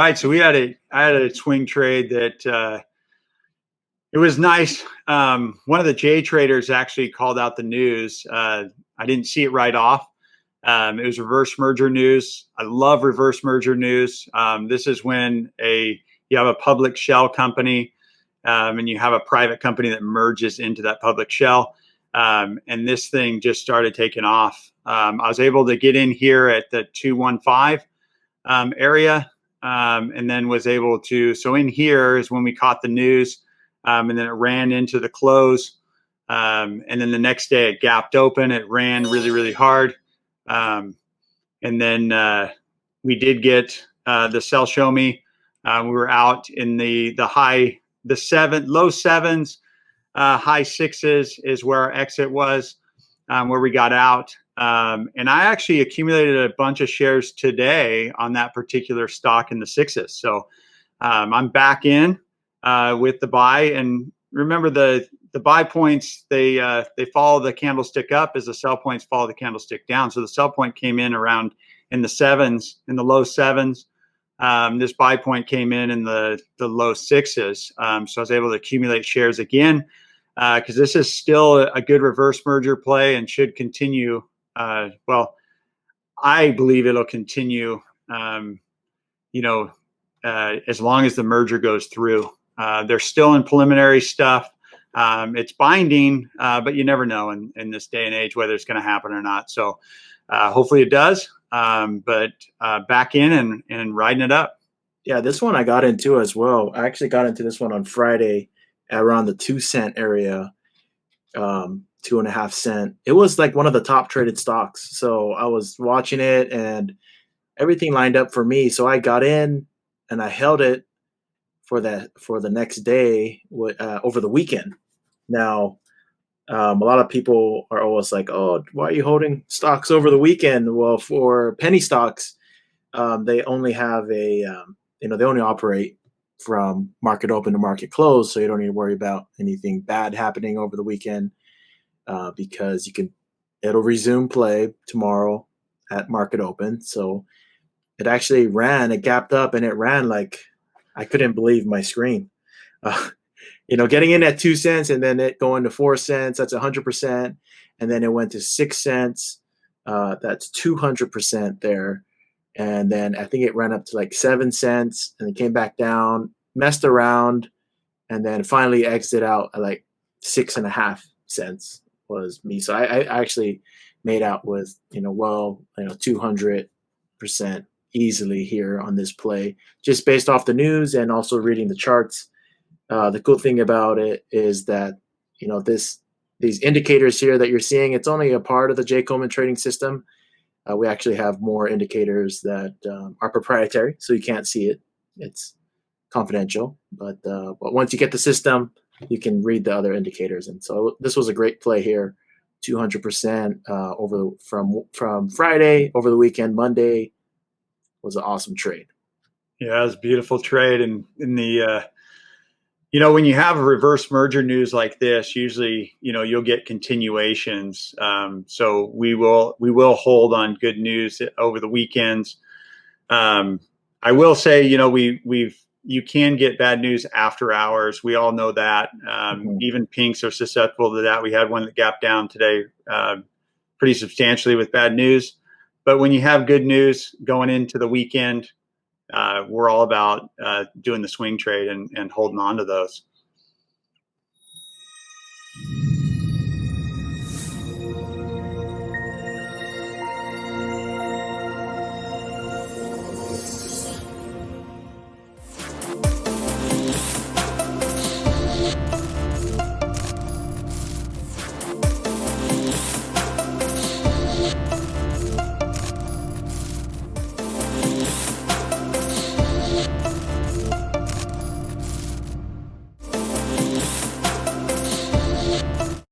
right. So I had a swing trade that it was nice. One of the J traders actually called out the news. I didn't see it right off. It was reverse merger news. I love reverse merger news. This is when you have a public shell company, and you have a private company that merges into that public shell. And this thing just started taking off. I was able to get in here at the 215 area, and then was able to. So in here is when we caught the news, and then it ran into the close. And then the next day it gapped open. It ran really, really hard. And then we did get the sell show me. We were out in the low sevens, high sixes is where our exit was, where we got out. And I actually accumulated a bunch of shares today on that particular stock in the sixes. So I'm back in with the buy. And remember the buy points, they follow the candlestick up as the sell points follow the candlestick down. So the sell point came in around in the sevens, in the low sevens. This buy point came in the low sixes. So I was able to accumulate shares again because this is still a good reverse merger play and should continue. Well, I believe it'll continue, as long as the merger goes through. They're still in preliminary stuff. It's binding, but you never know in this day and age whether it's going to happen or not. So hopefully it does. But back in and riding it up. Yeah, this one I got into as well. I actually got into this one on Friday at around the 2-cent area, 2.5 cent. It was like one of the top traded stocks. So I was watching it and everything lined up for me. So I got in and I held it for the next day over the weekend. Now, a lot of people are always like, "Oh, why are you holding stocks over the weekend?" Well, for penny stocks, they only have they only operate from market open to market close, so you don't need to worry about anything bad happening over the weekend because it'll resume play tomorrow at market open. So it actually it gapped up and it ran like I couldn't believe my screen. Getting in at 2 cents and then it going to 4 cents, that's 100%. And then it went to 6 cents. That's 200% there. And then I think it ran up to like 7 cents and it came back down, messed around, and then finally exited out at like 6.5 cents was me. So I actually made out with, 200% easily here on this play, just based off the news and also reading the charts. The cool thing about it is that, these indicators here that you're seeing, it's only a part of the J Coleman Trading System. We actually have more indicators that are proprietary, so you can't see it. It's confidential. But once you get the system, you can read the other indicators. And so this was a great play here, 200% from Friday over the weekend. Monday was an awesome trade. Yeah, it was a beautiful trade. And in the when you have a reverse merger news like this, usually, you'll get continuations. So we will hold on good news over the weekends. I will say, you can get bad news after hours. We all know that. Even pinks are susceptible to that. We had one that gapped down today pretty substantially with bad news. But when you have good news going into the weekend, we're all about doing the swing trade and holding on to those.